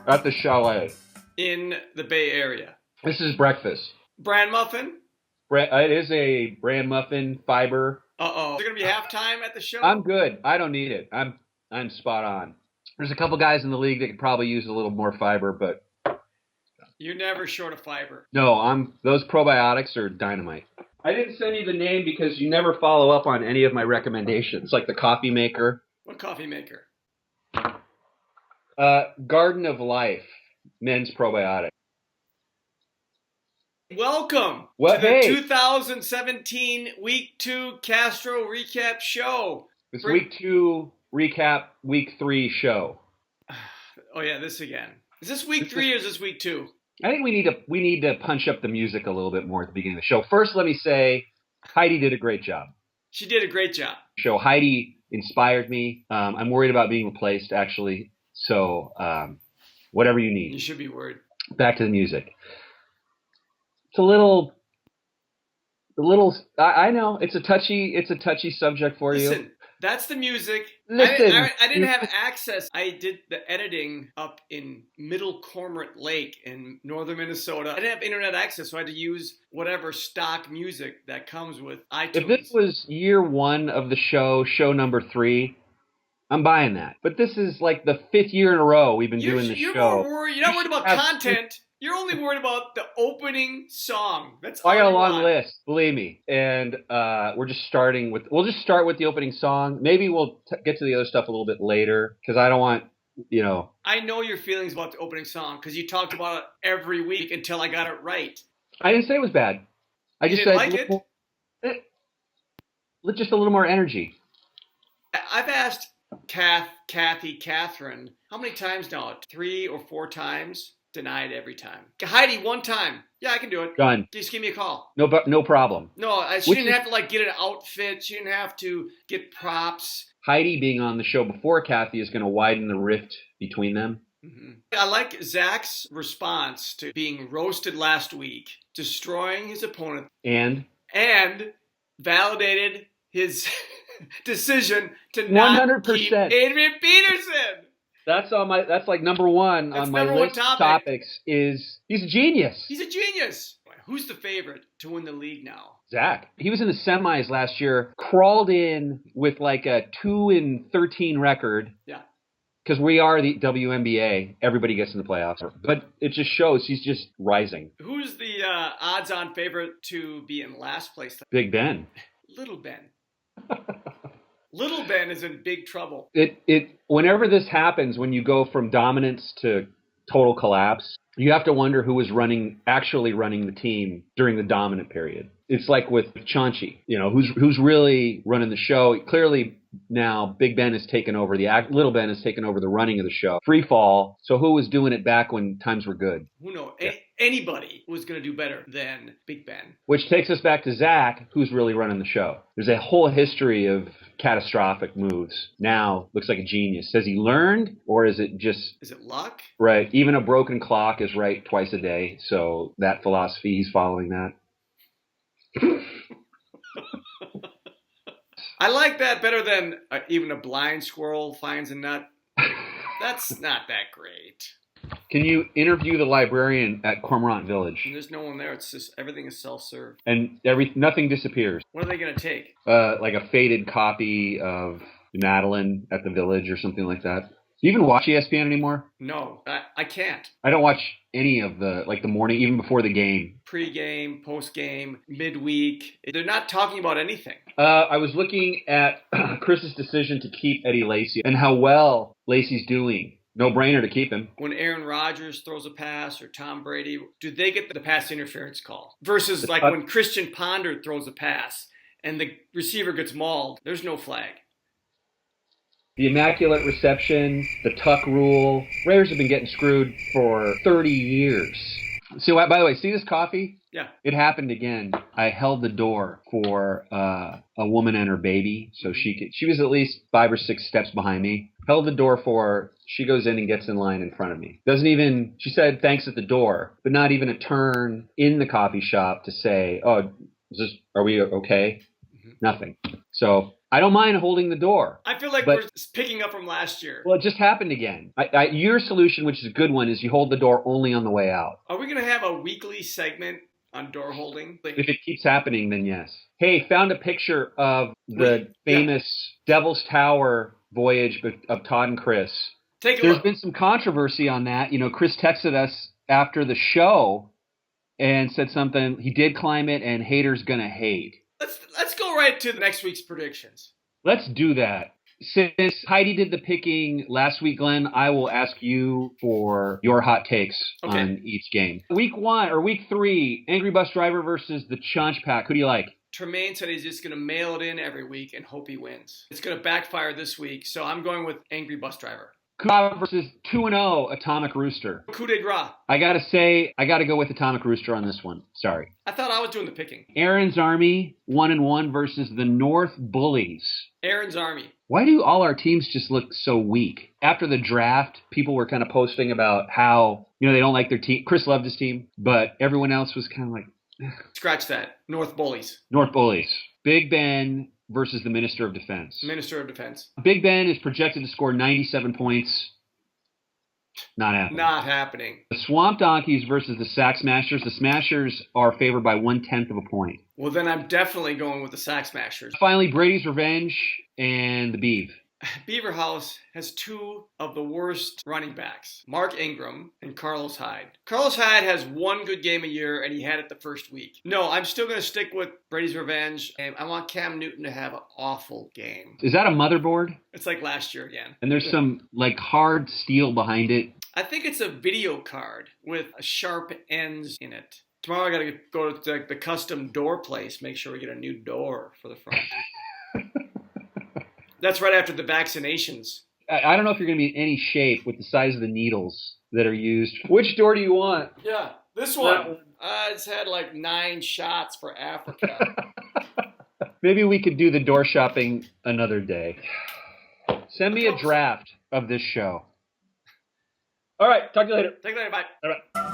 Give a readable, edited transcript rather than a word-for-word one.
at the chalet in the Bay Area. This is breakfast. Bran muffin? It is a bran muffin, fiber. Uh-oh. Is there going to be halftime at the show? I'm good. I don't need it. I'm spot on. There's a couple guys in the league that could probably use a little more fiber, but you're never short of fiber. No, those probiotics are dynamite. I didn't send you the name because you never follow up on any of my recommendations, like the coffee maker. What coffee maker? Garden of Life, men's probiotic. Welcome to the 2017 Week 2 Castro Recap Show. It's Week 2 Recap Week 3 show. Oh yeah, this again. Is this Week 3 or is this Week 2? I think we need to punch up the music a little bit more at the beginning of the show. First, let me say Heidi did a great job. She did a great job. Heidi inspired me. I'm worried about being replaced, actually. So whatever you need. You should be worried. Back to the music. It's a little. I know it's a touchy subject for you. Listen, that's the music. Listen. I didn't have access. I did the editing up in Middle Cormorant Lake in northern Minnesota. I didn't have internet access, so I had to use whatever stock music that comes with iTunes. If this was year 1 of the show number 3, I'm buying that. But this is like the 5th year in a row we've been doing the show. You're not worried about content. You're only worried about the opening song. That's all I got a long list, believe me. And we'll just start with the opening song. Maybe we'll get to the other stuff a little bit later because I don't want, I know your feelings about the opening song because you talked about it every week until I got it right. I didn't say it was bad. I just said like it? Just a little more energy. I've asked Catherine, how many times now? 3 or 4 times? Denied every time. Heidi, 1 time. Yeah, I can do it. Done. Just give me a call. No problem. No, she didn't have to get an outfit. She didn't have to get props. Heidi being on the show before Kathy is going to widen the rift between them. Mm-hmm. I like Zach's response to being roasted last week, destroying his opponent, and validated his decision to not 100%. keep Adrian Peterson. That's like number 1 on my list of topics is he's a genius. He's a genius. Who's the favorite to win the league now? Zach. He was in the semis last year, crawled in with like a 2-13 record. Yeah. Because we are the WNBA. Everybody gets in the playoffs. But it just shows he's just rising. Who's the odds-on favorite to be in last place? Big Ben. Little Ben. Little Ben is in big trouble. Whenever this happens, when you go from dominance to total collapse, you have to wonder who was actually running the team during the dominant period. It's like with Chauncey, who's really running the show. Clearly now Big Ben has taken over Little Ben has taken over the running of the show. Free fall. So who was doing it back when times were good? Who knows? Yeah. Anybody was going to do better than Big Ben. Which takes us back to Zach, who's really running the show. There's a whole history of catastrophic moves. Now looks like a genius. Has he learned, or is it luck? Right. Even a broken clock is right twice a day. So that philosophy, he's following that. I like that better than even a blind squirrel finds a nut. That's not that great. Can you interview the librarian at Cormorant Village? And there's no one there. It's just everything is self-serve. And nothing disappears. What are they going to take? Like a faded copy of Madeline at the Village or something like that. Do you even watch ESPN anymore? No, I can't. I don't watch any of the morning, even before the game. Pre-game, post-game, midweek. They're not talking about anything. I was looking at Chris's decision to keep Eddie Lacy and how well Lacy's doing. No brainer to keep him. When Aaron Rodgers throws a pass or Tom Brady, do they get the pass interference call? Versus when Christian Ponder throws a pass and the receiver gets mauled, there's no flag. The immaculate reception, the tuck rule. Raiders have been getting screwed for 30 years. So, by the way, see this coffee? Yeah. It happened again. I held the door for a woman and her baby, so she was at least 5 or 6 steps behind me. Held the door for her. She goes in and gets in line in front of me. She said thanks at the door, but not even a turn in the coffee shop to say, oh, are we okay? Mm-hmm. Nothing. So I don't mind holding the door. I feel like we're picking up from last year. Well, it just happened again. Your solution, which is a good one, is you hold the door only on the way out. Are we going to have a weekly segment on door holding? If it keeps happening, then yes. Hey, found a picture of the famous Devil's Tower voyage of Todd and Chris. There's been some controversy on that. You know, Chris texted us after the show and said something. He did climb it, and haters gonna hate. Let's go right to next week's predictions. Let's do that. Since Heidi did the picking last week, Glenn, I will ask you for your hot takes on each game. Week 1 or week 3, Angry Bus Driver versus the Chunch Pack. Who do you like? Tremaine said he's just going to mail it in every week and hope he wins. It's going to backfire this week, so I'm going with Angry Bus Driver. Coup versus 2-0 Atomic Rooster. Coup de grace. I got to say, I got to go with Atomic Rooster on this one. Sorry. I thought I was doing the picking. Aaron's Army 1-1 versus the North Bullies. Aaron's Army. Why do all our teams just look so weak? After the draft, people were kind of posting about how, they don't like their team. Chris loved his team, but everyone else was kind of like, scratch that. North Bullies. North Bullies. Big Ben versus the Minister of Defense. Minister of Defense. Big Ben is projected to score 97 points. Not happening. Not happening. The Swamp Donkeys versus the Sack Smashers. The Smashers are favored by 1/10 of a point. Well, then I'm definitely going with the Sack Smashers. Finally, Brady's Revenge and the Beeve. Beaver House has 2 of the worst running backs, Mark Ingram and Carlos Hyde. Carlos Hyde has 1 good game a year, and he had it the first week. No, I'm still going to stick with Brady's Revenge, and I want Cam Newton to have an awful game. Is that a motherboard? It's like last year again. And there's some hard steel behind it. I think it's a video card with sharp ends in it. Tomorrow I got to go to the custom door place, make sure we get a new door for the front. That's right after the vaccinations. I don't know if you're going to be in any shape with the size of the needles that are used. Which door do you want? Yeah, this one. It's had 9 shots for Africa. Maybe we could do the door shopping another day. Send me a draft of this show. All right, talk to you later. Talk to you later, bye. All right.